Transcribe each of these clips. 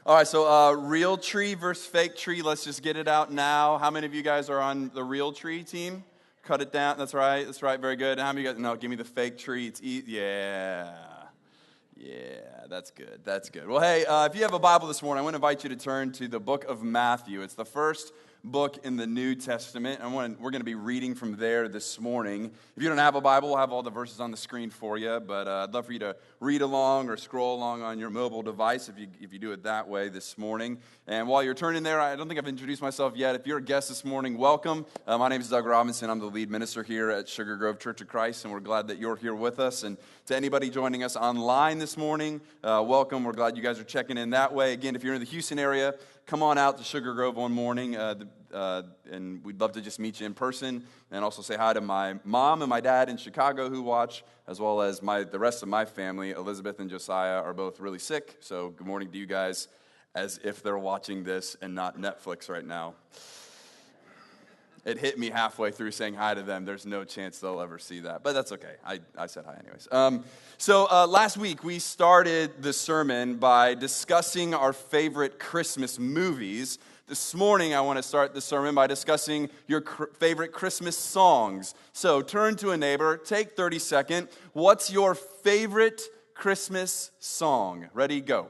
All right, so real tree versus fake tree. Let's just get it out now. How many of you guys are on the real tree team? Cut it down. That's right. Very good. How many of you guys? No, give me the fake tree. It's yeah. That's good. Well, hey, if you have a Bible this morning, I want to invite you to turn to the book of Matthew. It's the first book in the New Testament. We're going to be reading from there this morning. If you don't have a Bible, we'll have all the verses on the screen for you, but I'd love for you to read along or scroll along on your mobile device if you do it that way this morning. And while you're turning there, I don't think I've introduced myself yet. If you're a guest this morning, welcome. My name is Doug Robinson. I'm the lead minister here at Sugar Grove Church of Christ, and we're glad that you're here with us. And to anybody joining us online this morning, welcome. We're glad you guys are checking in that way. Again, if you're in the Houston area, come on out to Sugar Grove one morning, and we'd love to just meet you in person, and also say hi to my mom and my dad in Chicago who watch, as well as the rest of my family. Elizabeth and Josiah are both really sick, so good morning to you guys, as if they're watching this and not Netflix right now. It hit me halfway through saying hi to them. There's no chance they'll ever see that, but that's okay. I said hi anyways. So last week we started the sermon by discussing our favorite Christmas movies. This morning I want to start the sermon by discussing your favorite Christmas songs. So turn to a neighbor, take 30 seconds. What's your favorite Christmas song? Ready, go.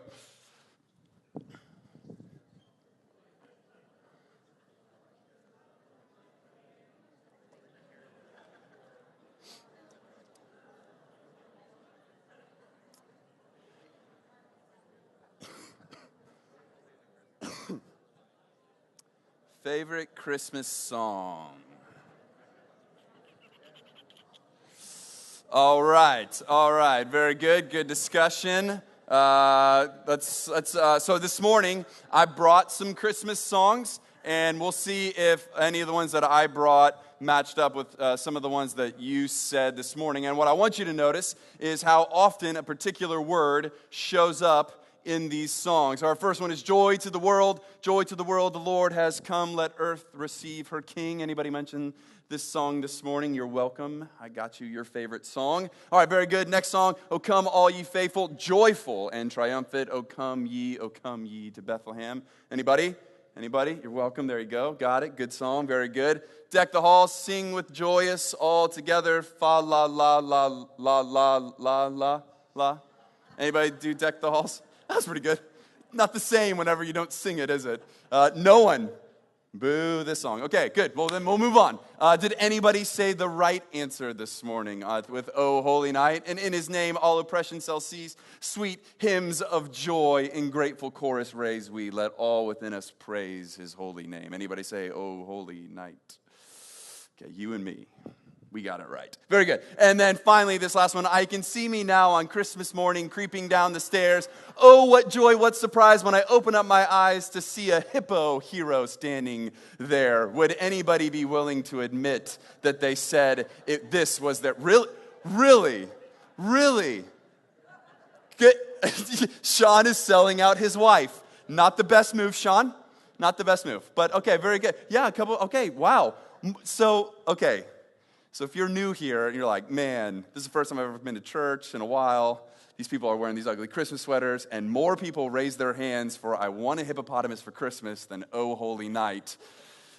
Favorite Christmas song. All right. Very good. Good discussion. So this morning I brought some Christmas songs, and we'll see if any of the ones that I brought matched up with some of the ones that you said this morning. And what I want you to notice is how often a particular word shows up in these songs. Our first one is joy to the world, the Lord has come, let earth receive her King. Anybody mention this song this morning? You're welcome. I got you your favorite song. All right, very good. Next song, O come all ye faithful, joyful and triumphant, O come ye to Bethlehem. Anybody? You're welcome. There you go. Got it. Good song. Very good. Deck the halls, sing with joyous all together, fa la la la la la la la la. Anybody do Deck the Halls? That's pretty good. Not the same whenever you don't sing it, is it? No one. Boo this song. Okay, good. Well, then we'll move on. Did anybody say the right answer this morning with O Holy Night? And in his name, all oppression shall cease. Sweet hymns of joy in grateful chorus raise we. Let all within us praise his holy name. Anybody say, O Holy Night? Okay, you and me. We got it right. Very good. And then finally, this last one. I can see me now on Christmas morning creeping down the stairs. Oh, what joy, what surprise when I open up my eyes to see a hippo hero standing there. Would anybody be willing to admit that they said this was their... Really? Good. Sean is selling out his wife. Not the best move, Sean. Not the best move. But okay, very good. Yeah, okay, wow. So if you're new here and you're like, man, this is the first time I've ever been to church in a while. These people are wearing these ugly Christmas sweaters, and more people raise their hands for I want a hippopotamus for Christmas than Oh Holy Night.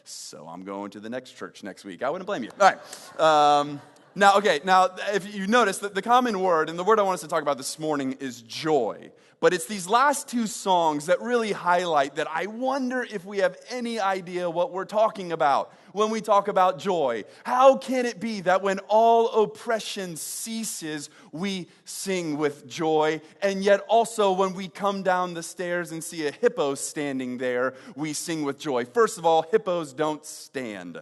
So I'm going to the next church next week. I wouldn't blame you. All right. Now, if you notice that the common word, and the word I want us to talk about this morning is joy. But it's these last two songs that really highlight that I wonder if we have any idea what we're talking about when we talk about joy. How can it be that when all oppression ceases, we sing with joy, and yet also when we come down the stairs and see a hippo standing there, we sing with joy? First of all, hippos don't stand.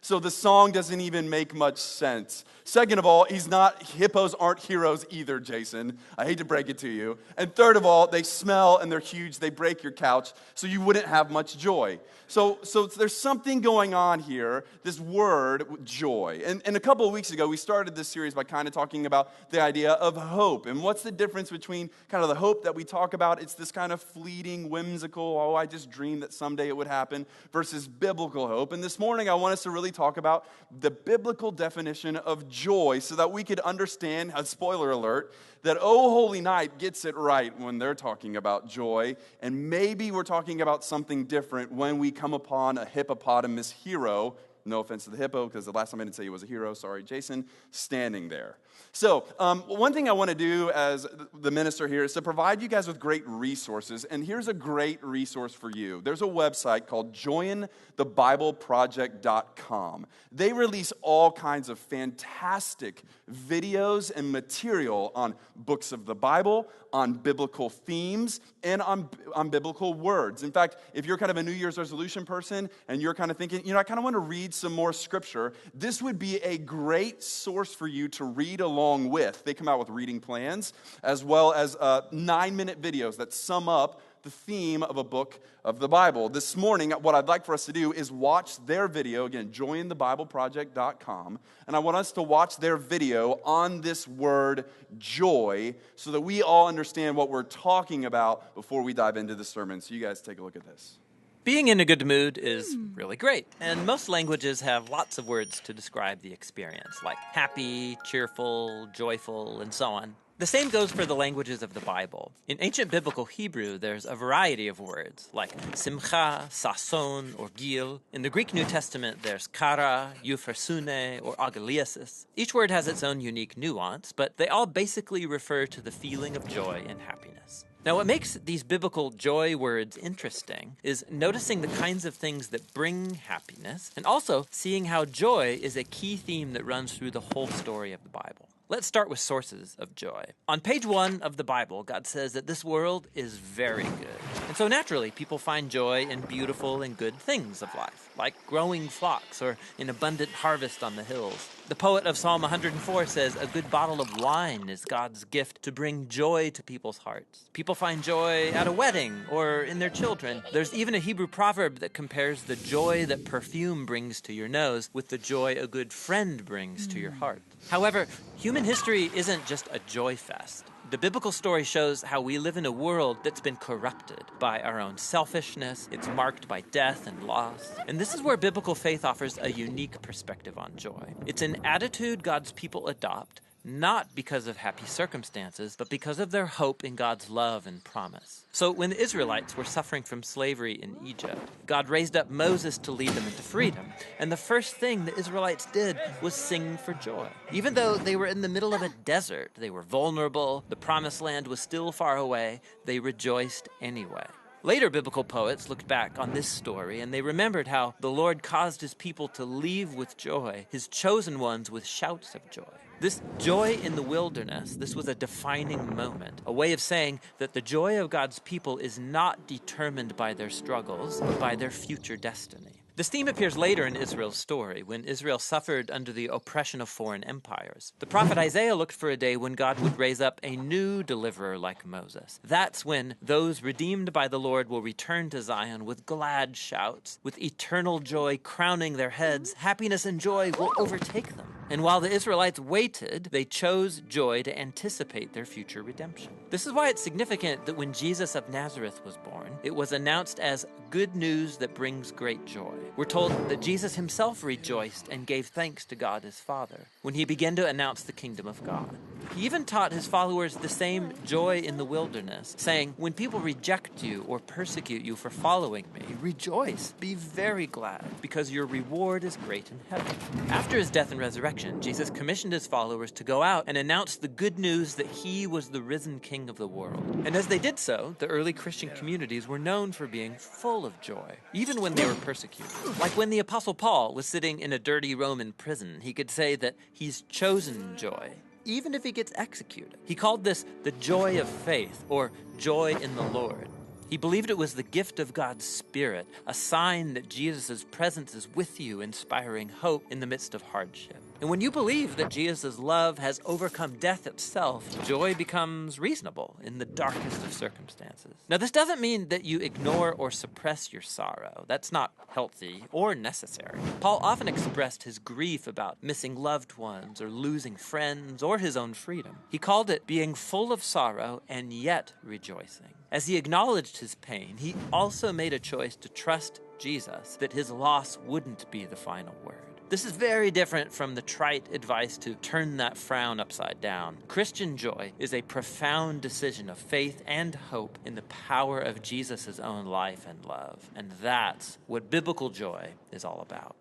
So the song doesn't even make much sense. Second of all, hippos aren't heroes either, Jason. I hate to break it to you. And third of all, they smell and they're huge. They break your couch, so you wouldn't have much joy. So there's something going on here, this word, joy. And a couple of weeks ago, we started this series by kind of talking about the idea of hope. And what's the difference between kind of the hope that we talk about? It's this kind of fleeting, whimsical, I just dreamed that someday it would happen, versus biblical hope. And this morning, I want us to really really talk about the biblical definition of joy so that we could understand, a spoiler alert, that Oh Holy Night gets it right when they're talking about joy, and maybe we're talking about something different when we come upon a hippopotamus hero. No offense to the hippo, because the last time I didn't say he was a hero, sorry, Jason, standing there. So one thing I want to do as the minister here is to provide you guys with great resources, and here's a great resource for you. There's a website called jointhebibleproject.com. They release all kinds of fantastic videos and material on books of the Bible, on biblical themes, and on biblical words. In fact, if you're kind of a New Year's resolution person and you're kind of thinking, I kind of want to read some more scripture, this would be a great source for you to read along with. They come out with reading plans as well as 9-minute videos that sum up the theme of a book of the Bible. This morning, what I'd like for us to do is watch their video, again, jointhebibleproject.com, and I want us to watch their video on this word joy so that we all understand what we're talking about before we dive into the sermon. So you guys take a look at this. Being in a good mood is really great, and most languages have lots of words to describe the experience, like happy, cheerful, joyful, and so on. The same goes for the languages of the Bible. In ancient biblical Hebrew, there's a variety of words, like simcha, sason, or gil. In the Greek New Testament, there's kara, euphrosune, or agaliasis. Each word has its own unique nuance, but they all basically refer to the feeling of joy and happiness. Now, what makes these biblical joy words interesting is noticing the kinds of things that bring happiness, and also seeing how joy is a key theme that runs through the whole story of the Bible. Let's start with sources of joy. On page 1 of the Bible, God says that this world is very good. And so naturally, people find joy in beautiful and good things of life, like growing flocks or an abundant harvest on the hills. The poet of Psalm 104 says, a good bottle of wine is God's gift to bring joy to people's hearts. People find joy at a wedding or in their children. There's even a Hebrew proverb that compares the joy that perfume brings to your nose with the joy a good friend brings to your heart. However, human history isn't just a joy fest. The biblical story shows how we live in a world that's been corrupted by our own selfishness. It's marked by death and loss. And this is where biblical faith offers a unique perspective on joy. It's an attitude God's people adopt, not because of happy circumstances, but because of their hope in God's love and promise. So when the Israelites were suffering from slavery in Egypt, God raised up Moses to lead them into freedom. And the first thing the Israelites did was sing for joy. Even though they were in the middle of a desert, they were vulnerable, the promised land was still far away, they rejoiced anyway. Later biblical poets looked back on this story and they remembered how the Lord caused his people to leave with joy, his chosen ones with shouts of joy. This joy in the wilderness, this was a defining moment, a way of saying that the joy of God's people is not determined by their struggles, but by their future destiny. This theme appears later in Israel's story, when Israel suffered under the oppression of foreign empires. The prophet Isaiah looked for a day when God would raise up a new deliverer like Moses. That's when those redeemed by the Lord will return to Zion with glad shouts, with eternal joy crowning their heads. Happiness and joy will overtake them. And while the Israelites waited, they chose joy to anticipate their future redemption. This is why it's significant that when Jesus of Nazareth was born, it was announced as good news that brings great joy. We're told that Jesus himself rejoiced and gave thanks to God his Father when he began to announce the kingdom of God. He even taught his followers the same joy in the wilderness, saying, when people reject you or persecute you for following me, rejoice, be very glad, because your reward is great in heaven. After his death and resurrection, Jesus commissioned his followers to go out and announce the good news that he was the risen King of the world. And as they did so, the early Christian communities were known for being full of joy, even when they were persecuted. Like when the Apostle Paul was sitting in a dirty Roman prison, he could say that he's chosen joy, even if he gets executed. He called this the joy of faith, or joy in the Lord. He believed it was the gift of God's Spirit, a sign that Jesus' presence is with you, inspiring hope in the midst of hardship. And when you believe that Jesus' love has overcome death itself, joy becomes reasonable in the darkest of circumstances. Now, this doesn't mean that you ignore or suppress your sorrow. That's not healthy or necessary. Paul often expressed his grief about missing loved ones or losing friends or his own freedom. He called it being full of sorrow and yet rejoicing. As he acknowledged his pain, he also made a choice to trust Jesus, that his loss wouldn't be the final word. This is very different from the trite advice to turn that frown upside down. Christian joy is a profound decision of faith and hope in the power of Jesus' own life and love. And that's what biblical joy is all about.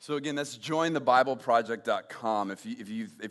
So again, that's jointhebibleproject.com. If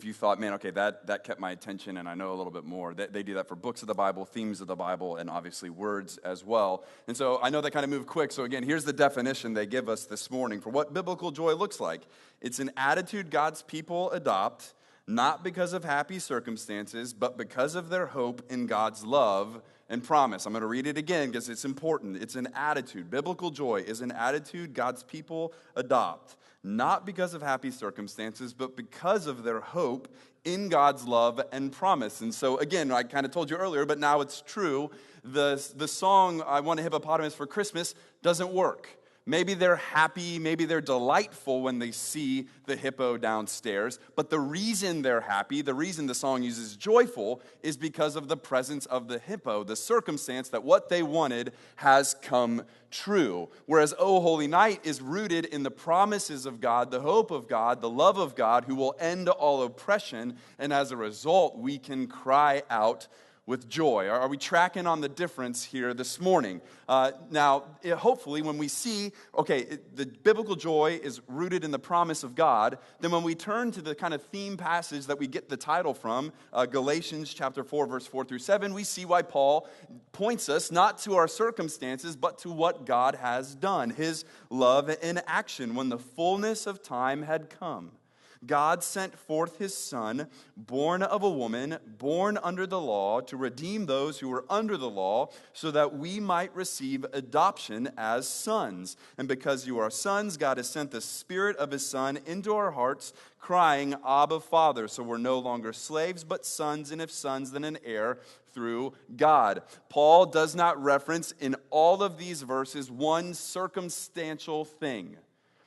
you thought, man, okay, that kept my attention and I know a little bit more. They do that for books of the Bible, themes of the Bible, and obviously words as well. And so I know that kind of moved quick. So again, here's the definition they give us this morning for what biblical joy looks like. It's an attitude God's people adopt, not because of happy circumstances, but because of their hope in God's love and promise. I'm going to read it again because it's important. It's an attitude. Biblical joy is an attitude God's people adopt, not because of happy circumstances, but because of their hope in God's love and promise. And so, again, I kind of told you earlier, but now it's true. The song, I Want a Hippopotamus for Christmas, doesn't work. Maybe they're happy, maybe they're delightful when they see the hippo downstairs, but the reason they're happy, the reason the song uses joyful, is because of the presence of the hippo, the circumstance that what they wanted has come true. Whereas O Holy Night is rooted in the promises of God, the hope of God, the love of God, who will end all oppression, and as a result, we can cry out with joy. Are we tracking on the difference here this morning? Now, hopefully when we see, the biblical joy is rooted in the promise of God, then when we turn to the kind of theme passage that we get the title from, Galatians chapter 4, verse 4 through 7, we see why Paul points us not to our circumstances, but to what God has done, his love in action when the fullness of time had come. God sent forth his Son, born of a woman, born under the law, to redeem those who were under the law, so that we might receive adoption as sons. And because you are sons, God has sent the Spirit of his Son into our hearts, crying, Abba, Father. So we're no longer slaves, but sons, and if sons, then an heir through God. Paul does not reference in all of these verses one circumstantial thing.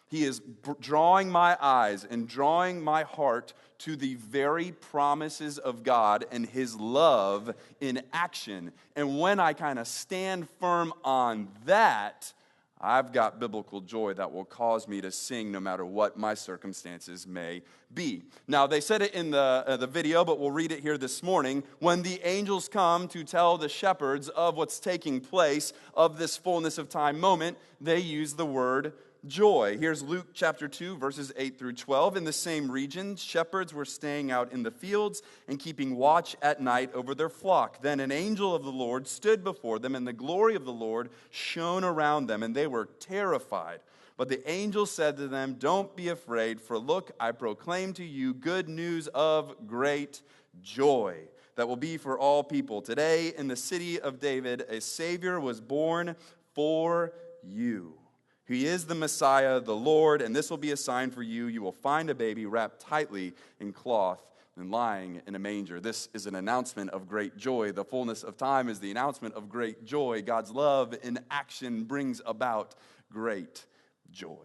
He is drawing my eyes and drawing my heart to the very promises of God and his love in action. And when I kind of stand firm on that, I've got biblical joy that will cause me to sing no matter what my circumstances may be. Now, they said it in the video, but we'll read it here this morning. When the angels come to tell the shepherds of what's taking place, of this fullness of time moment, they use the word joy. Here's Luke chapter 2, verses 8 through 12. In the same region, shepherds were staying out in the fields and keeping watch at night over their flock. Then an angel of the Lord stood before them, and the glory of the Lord shone around them, and they were terrified. But the angel said to them, "Don't be afraid, for look, I proclaim to you good news of great joy that will be for all people. Today in the city of David, a Savior was born for you. He is the Messiah, the Lord, and this will be a sign for you. You will find a baby wrapped tightly in cloth and lying in a manger." This is an announcement of great joy. The fullness of time is the announcement of great joy. God's love in action brings about great joy.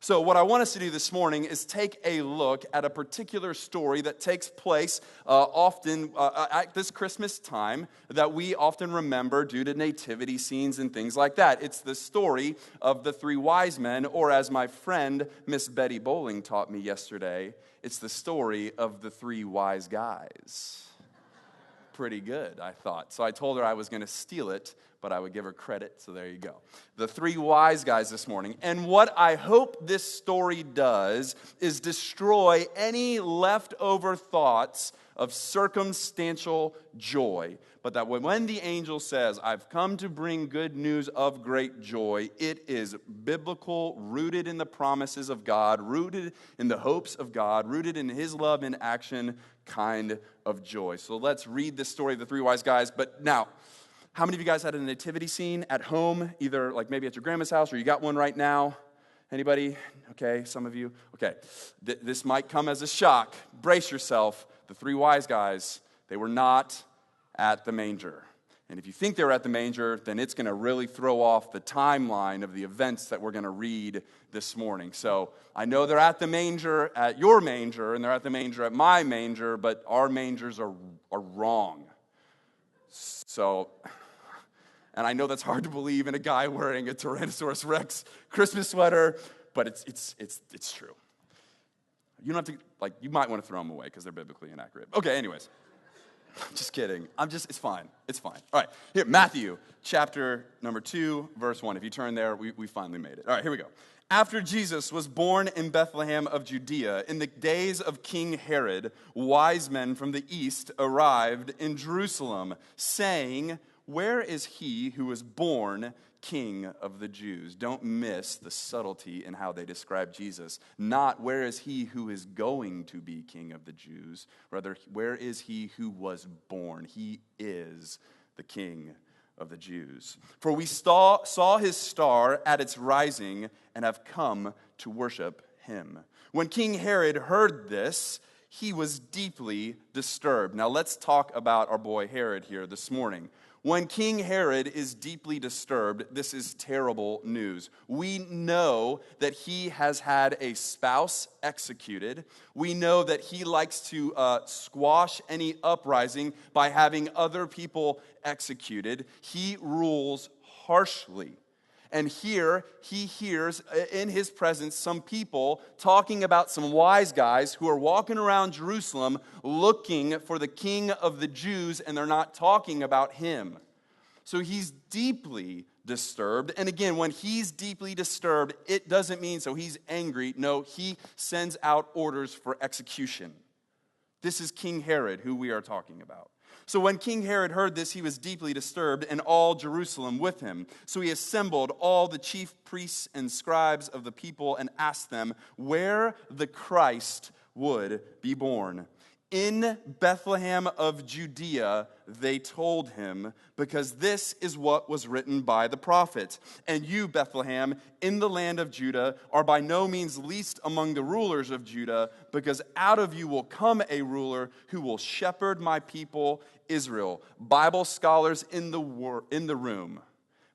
So what I want us to do this morning is take a look at a particular story that takes place often at this Christmas time that we often remember due to nativity scenes and things like that. It's the story of the three wise men, or as my friend Miss Betty Bowling taught me yesterday, it's the story of the three wise guys. Pretty good, I thought. So I told her I was going to steal it, but I would give her credit, so there you go. The three wise guys this morning. And what I hope this story does is destroy any leftover thoughts of circumstantial joy. But that when the angel says, "I've come to bring good news of great joy," it is biblical, rooted in the promises of God, rooted in the hopes of God, rooted in his love in action kind of joy. So let's read the story of the three wise guys. But now, how many of you guys had a nativity scene at home, either like maybe at your grandma's house or you got one right now? Anybody? Okay, some of you. Okay, this might come as a shock. Brace yourself. The three wise guys, they were not at the manger. And if you think they're at the manger, then it's going to really throw off the timeline of the events that we're going to read this morning. So I know they're at the manger, at your manger, and they're at the manger at my manger, but our mangers are wrong. So, and I know that's hard to believe in a guy wearing a Tyrannosaurus Rex Christmas sweater, but it's true. You don't have to, you might want to throw them away because they're biblically inaccurate. Okay, anyways. Just kidding. It's fine. It's fine. All right, here, Matthew, chapter number 2, verse 1. If you turn there, we finally made it. All right, here we go. After Jesus was born in Bethlehem of Judea, in the days of King Herod, wise men from the east arrived in Jerusalem, saying, "Where is he who was born King of the Jews?" Don't miss the subtlety in how they describe Jesus. Not, where is he who is going to be King of the Jews? Rather, where is he who was born? He is the King of the Jews. For we saw his star at its rising and have come to worship him. When King Herod heard this, he was deeply disturbed. Now let's talk about our boy Herod here this morning. When King Herod is deeply disturbed, this is terrible news. We know that he has had a spouse executed. We know that he likes to squash any uprising by having other people executed. He rules harshly. And here he hears in his presence some people talking about some wise guys who are walking around Jerusalem looking for the King of the Jews, and they're not talking about him. So he's deeply disturbed. And again, when he's deeply disturbed, it doesn't mean so he's angry. No, he sends out orders for execution. This is King Herod who we are talking about. So when King Herod heard this, he was deeply disturbed, and all Jerusalem with him. So he assembled all the chief priests and scribes of the people and asked them where the Christ would be born. In Bethlehem of Judea, they told him, because this is what was written by the prophet. And you, Bethlehem, in the land of Judah, are by no means least among the rulers of Judah, because out of you will come a ruler who will shepherd my people Israel. Bible scholars in the room,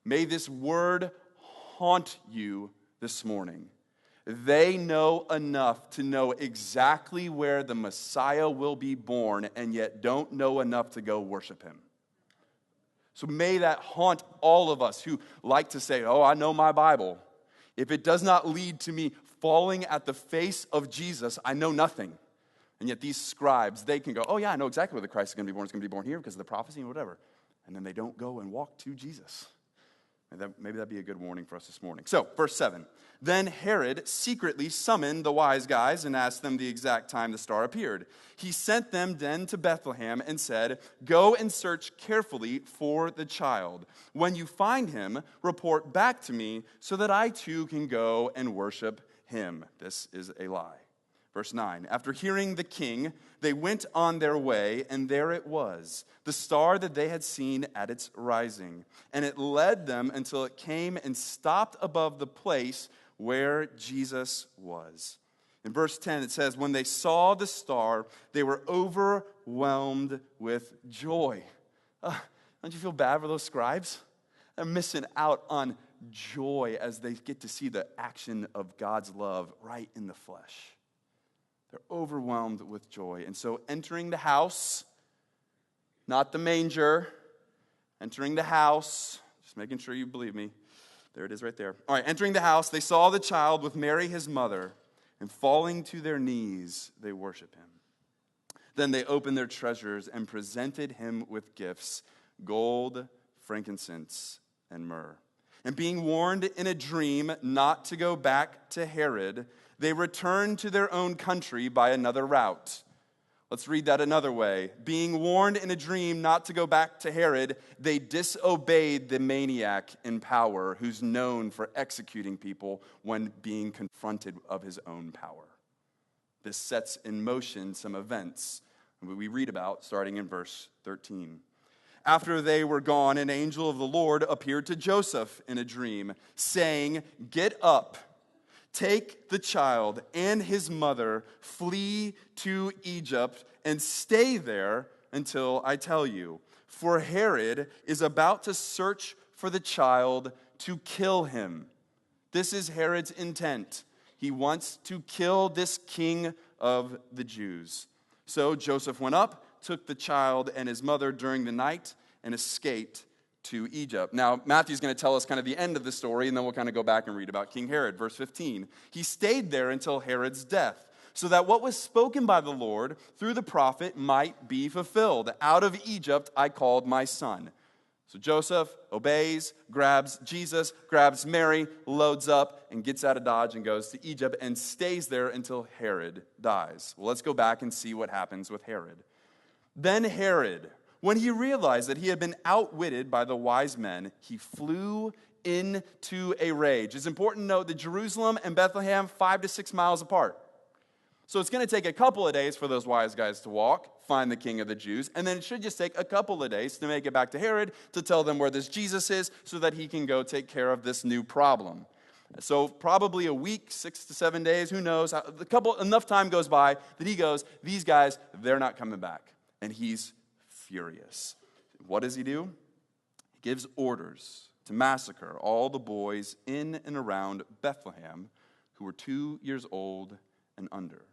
may this word haunt you this morning. They know enough to know exactly where the Messiah will be born, and yet don't know enough to go worship him. So may that haunt all of us who like to say, "Oh, I know my Bible." If it does not lead to me falling at the face of Jesus, I know nothing. And yet these scribes, they can go, "Oh yeah, I know exactly where the Christ is going to be born. It's going to be born here because of the prophecy and whatever." And then they don't go and walk to Jesus. Maybe that'd be a good warning for us this morning. So, verse 7. Then Herod secretly summoned the wise guys and asked them the exact time the star appeared. He sent them then to Bethlehem and said, "Go and search carefully for the child. When you find him, report back to me so that I too can go and worship him." This is a lie. Verse 9, after hearing the king, they went on their way, and there it was, the star that they had seen at its rising. And it led them until it came and stopped above the place where Jesus was. In verse 10, it says, when they saw the star, they were overwhelmed with joy. Don't you feel bad for those scribes? They're missing out on joy as they get to see the action of God's love right in the flesh. They're overwhelmed with joy. And so entering the house, not the manger, entering the house, just making sure you believe me. There it is right there. All right, entering the house, they saw the child with Mary, his mother, and falling to their knees, they worship him. Then they opened their treasures and presented him with gifts, gold, frankincense, and myrrh. And being warned in a dream not to go back to Herod, they returned to their own country by another route. Let's read that another way. Being warned in a dream not to go back to Herod, they disobeyed the maniac in power who's known for executing people when being confronted of his own power. This sets in motion some events we read about starting in verse 13. After they were gone, an angel of the Lord appeared to Joseph in a dream, saying, "Get up. Take the child and his mother, flee to Egypt, and stay there until I tell you. For Herod is about to search for the child to kill him." This is Herod's intent. He wants to kill this king of the Jews. So Joseph went up, took the child and his mother during the night, and escaped to Egypt. Now, Matthew's going to tell us kind of the end of the story, and then we'll kind of go back and read about King Herod. Verse 15, he stayed there until Herod's death, so that what was spoken by the Lord through the prophet might be fulfilled. Out of Egypt I called my son. So Joseph obeys, grabs Jesus, grabs Mary, loads up, and gets out of Dodge and goes to Egypt and stays there until Herod dies. Well, let's go back and see what happens with Herod. Then Herod, when he realized that he had been outwitted by the wise men, he flew into a rage. It's important to note that Jerusalem and Bethlehem, 5 to 6 miles apart. So it's going to take a couple of days for those wise guys to walk, find the king of the Jews, and then it should just take a couple of days to make it back to Herod to tell them where this Jesus is so that he can go take care of this new problem. So probably a week, 6 to 7 days, who knows? Enough time goes by that he goes, these guys, they're not coming back. And he's furious. What does he do? He gives orders to massacre all the boys in and around Bethlehem who were 2 years old and under,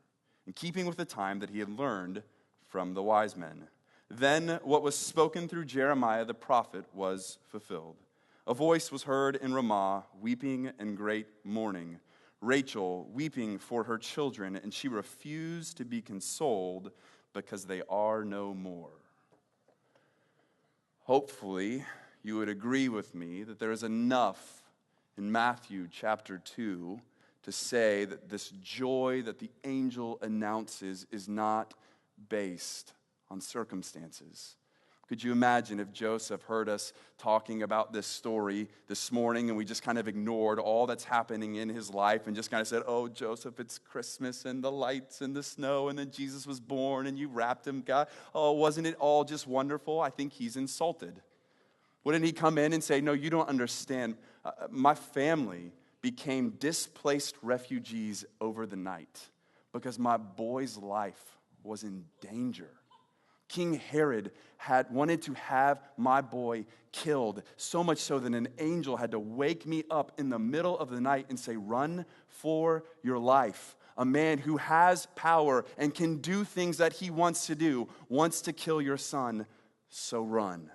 in keeping with the time that he had learned from the wise men. Then what was spoken through Jeremiah the prophet was fulfilled. A voice was heard in Ramah, weeping in great mourning, Rachel weeping for her children, and she refused to be consoled because they are no more. Hopefully, you would agree with me that there is enough in Matthew chapter 2 to say that this joy that the angel announces is not based on circumstances. Could you imagine if Joseph heard us talking about this story this morning and we just kind of ignored all that's happening in his life and just kind of said, oh, Joseph, it's Christmas and the lights and the snow and then Jesus was born and you wrapped him, God. Oh, wasn't it all just wonderful? I think he's insulted. Wouldn't he come in and say, no, you don't understand. My family became displaced refugees over the night because my boy's life was in danger. King Herod had wanted to have my boy killed, so much so that an angel had to wake me up in the middle of the night and say, run for your life. A man who has power and can do things that he wants to do wants to kill your son, so run.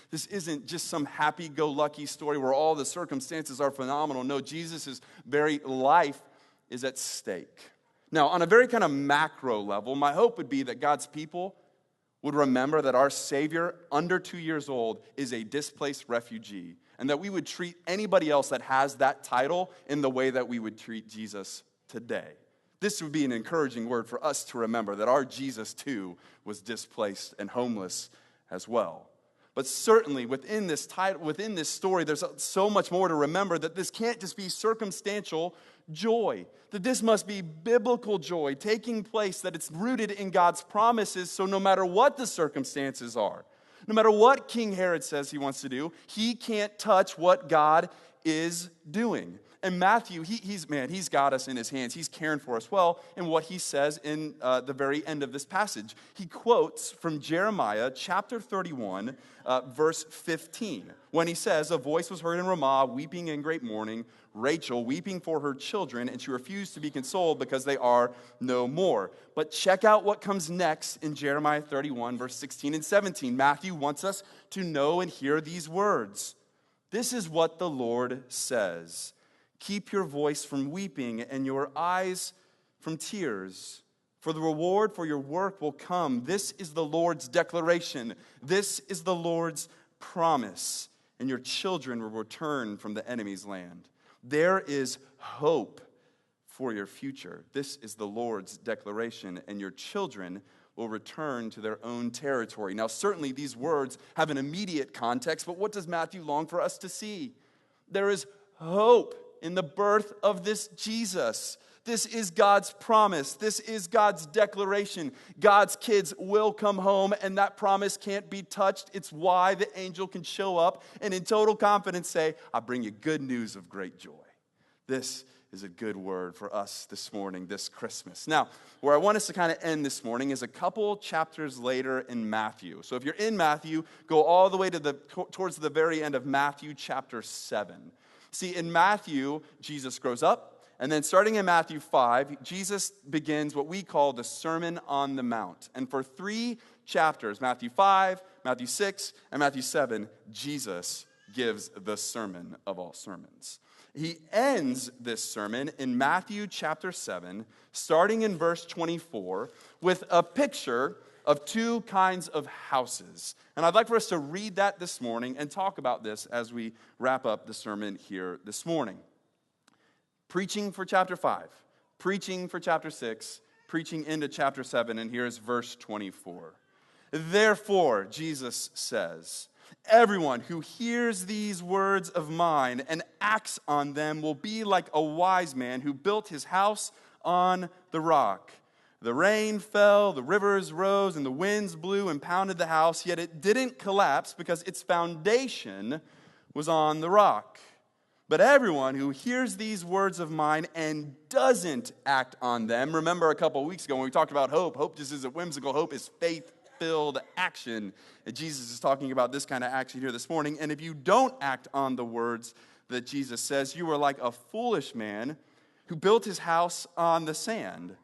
This isn't just some happy-go-lucky story where all the circumstances are phenomenal. No, Jesus' very life is at stake. Now, on a very kind of macro level, my hope would be that God's people would remember that our Savior, under 2 years old, is a displaced refugee, and that we would treat anybody else that has that title in the way that we would treat Jesus today. This would be an encouraging word for us to remember, that our Jesus, too, was displaced and homeless as well. But certainly within this title, within this story, there's so much more to remember, that this can't just be circumstantial joy, that this must be biblical joy taking place, that it's rooted in God's promises. So no matter what the circumstances are, no matter what King Herod says he wants to do, he can't touch what God is doing. And Matthew, he's got us in his hands. He's caring for us well. And what he says in the very end of this passage, he quotes from Jeremiah chapter 31, verse 15, when he says, a voice was heard in Ramah, weeping in great mourning, Rachel weeping for her children, and she refused to be consoled because they are no more. But check out what comes next in Jeremiah 31, verse 16 and 17. Matthew wants us to know and hear these words. This is what the Lord says. Keep your voice from weeping and your eyes from tears, for the reward for your work will come. This is the Lord's declaration. This is the Lord's promise, and your children will return from the enemy's land. There is hope for your future. This is the Lord's declaration, and your children will return to their own territory. Now, certainly these words have an immediate context, but what does Matthew long for us to see? There is hope in the birth of this Jesus. This is God's promise. This is God's declaration. God's kids will come home, and that promise can't be touched. It's why the angel can show up and in total confidence say, I bring you good news of great joy. This is a good word for us this morning, this Christmas. Now, where I want us to kind of end this morning is a couple chapters later in Matthew. So if you're in Matthew, go all the way towards the very end of Matthew chapter 7. See, in Matthew, Jesus grows up, and then starting in Matthew 5, Jesus begins what we call the Sermon on the Mount. And for 3 chapters, Matthew 5, Matthew 6, and Matthew 7, Jesus gives the sermon of all sermons. He ends this sermon in Matthew chapter 7, starting in verse 24, with a picture of two kinds of houses. And I'd like for us to read that this morning and talk about this as we wrap up the sermon here this morning. Preaching for chapter 5, preaching for chapter 6, preaching into chapter 7, and here's verse 24. Therefore, Jesus says, everyone who hears these words of mine and acts on them will be like a wise man who built his house on the rock. The rain fell, the rivers rose, and the winds blew and pounded the house, yet it didn't collapse because its foundation was on the rock. But everyone who hears these words of mine and doesn't act on them, remember a couple of weeks ago when we talked about hope. Hope just isn't whimsical. Hope is faith-filled action. And Jesus is talking about this kind of action here this morning. And if you don't act on the words that Jesus says, you are like a foolish man who built his house on the sand.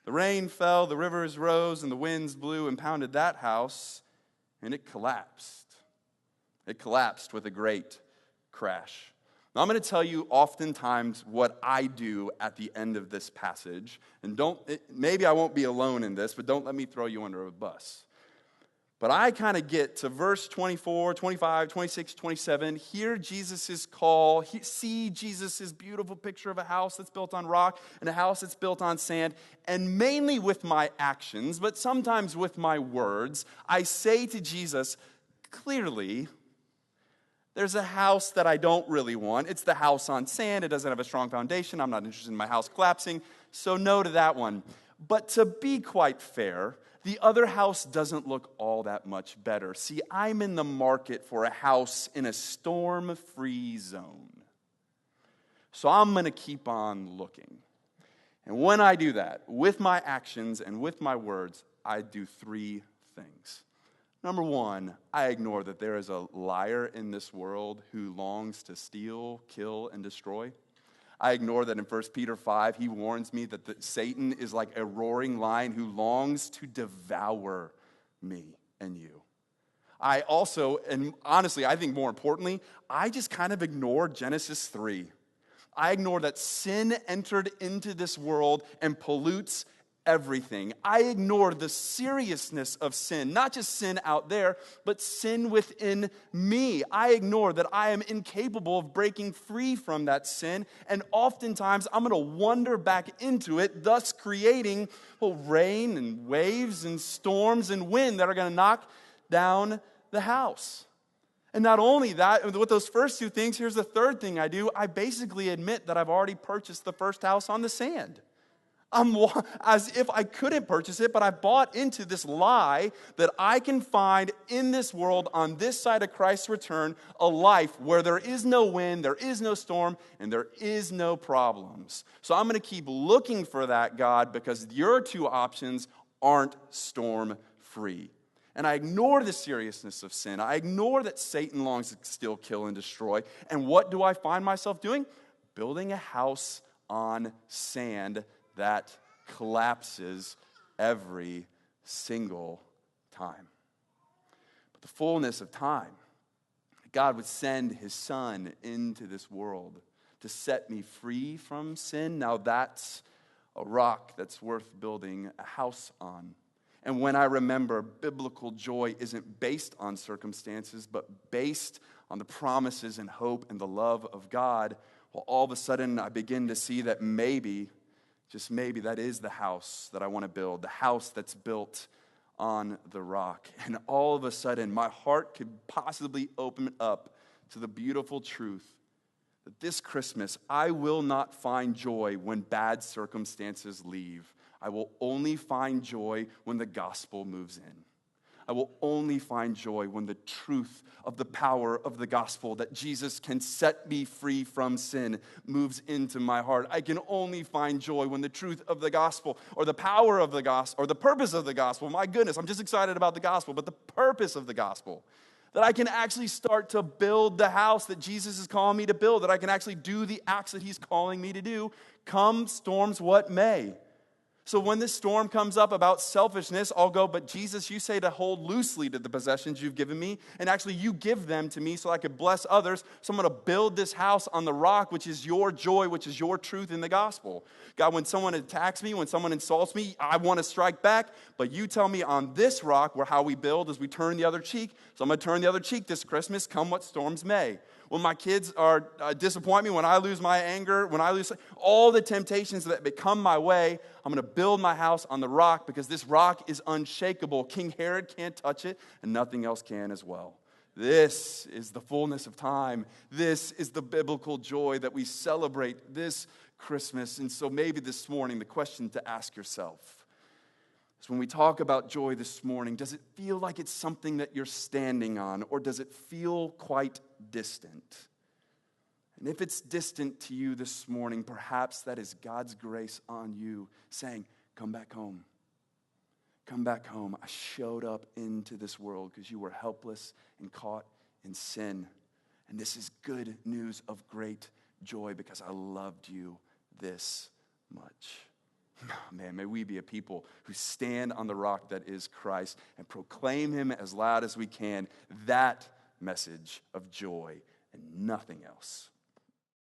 The rain fell, the rivers rose, and the winds blew and pounded that house, and it collapsed. It collapsed with a great crash. Now, I'm going to tell you oftentimes what I do at the end of this passage. And maybe I won't be alone in this, but don't let me throw you under a bus. But I kind of get to verse 24, 25, 26, 27, hear Jesus' call, see Jesus' beautiful picture of a house that's built on rock and a house that's built on sand, and mainly with my actions, but sometimes with my words, I say to Jesus, clearly, there's a house that I don't really want. It's the house on sand. It doesn't have a strong foundation. I'm not interested in my house collapsing, so no to that one. But to be quite fair, the other house doesn't look all that much better. See, I'm in the market for a house in a storm-free zone. So I'm going to keep on looking. And when I do that, with my actions and with my words, I do three things. Number one, I ignore that there is a liar in this world who longs to steal, kill, and destroy. I ignore that in 1 Peter 5, he warns me that Satan is like a roaring lion who longs to devour me and you. I also, and honestly, I think more importantly, I just kind of ignore Genesis 3. I ignore that sin entered into this world and pollutes everything. I ignore the seriousness of sin, not just sin out there, but sin within me. I ignore that I am incapable of breaking free from that sin, and oftentimes I'm going to wander back into it, thus creating rain and waves and storms and wind that are going to knock down the house. And not only that, with those first two things, here's the third thing I do. I basically admit that I've already purchased the first house on the sand. As if I couldn't purchase it, but I bought into this lie that I can find in this world, on this side of Christ's return, a life where there is no wind, there is no storm, and there is no problems. So I'm going to keep looking for that, God, because your two options aren't storm-free. And I ignore the seriousness of sin. I ignore that Satan longs to steal, kill, and destroy. And what do I find myself doing? Building a house on sand that collapses every single time. But the fullness of time, God would send his son into this world to set me free from sin. Now that's a rock that's worth building a house on. And when I remember biblical joy isn't based on circumstances, but based on the promises and hope and the love of God, well, all of a sudden I begin to see that maybe, just maybe, that is the house that I want to build, the house that's built on the rock. And all of a sudden, my heart could possibly open up to the beautiful truth that this Christmas, I will not find joy when bad circumstances leave. I will only find joy when the gospel moves in. I will only find joy when the truth of the power of the gospel that Jesus can set me free from sin moves into my heart. I can only find joy when the truth of the gospel or the power of the gospel or the purpose of the gospel, my goodness, I'm just excited about the gospel, but the purpose of the gospel, that I can actually start to build the house that Jesus is calling me to build, that I can actually do the acts that he's calling me to do, come storms what may. So when this storm comes up about selfishness, I'll go, but Jesus, you say to hold loosely to the possessions you've given me, and actually you give them to me so I could bless others. So I'm going to build this house on the rock, which is your joy, which is your truth in the gospel. God, when someone attacks me, when someone insults me, I want to strike back, but you tell me on this rock where how we build is we turn the other cheek. So I'm going to turn the other cheek this Christmas, come what storms may. When my kids are disappoint me, when I lose my anger, when I lose all the temptations that come my way, I'm going to build my house on the rock because this rock is unshakable. King Herod can't touch it, and nothing else can as well. This is the fullness of time. This is the biblical joy that we celebrate this Christmas. And so maybe this morning, the question to ask yourself is when we talk about joy this morning, does it feel like it's something that you're standing on, or does it feel quite distant? And if it's distant to you this morning, perhaps that is God's grace on you saying, come back home. Come back home. I showed up into this world because you were helpless and caught in sin. And this is good news of great joy because I loved you this much. Man, may we be a people who stand on the rock that is Christ and proclaim him as loud as we can, that message of joy and nothing else.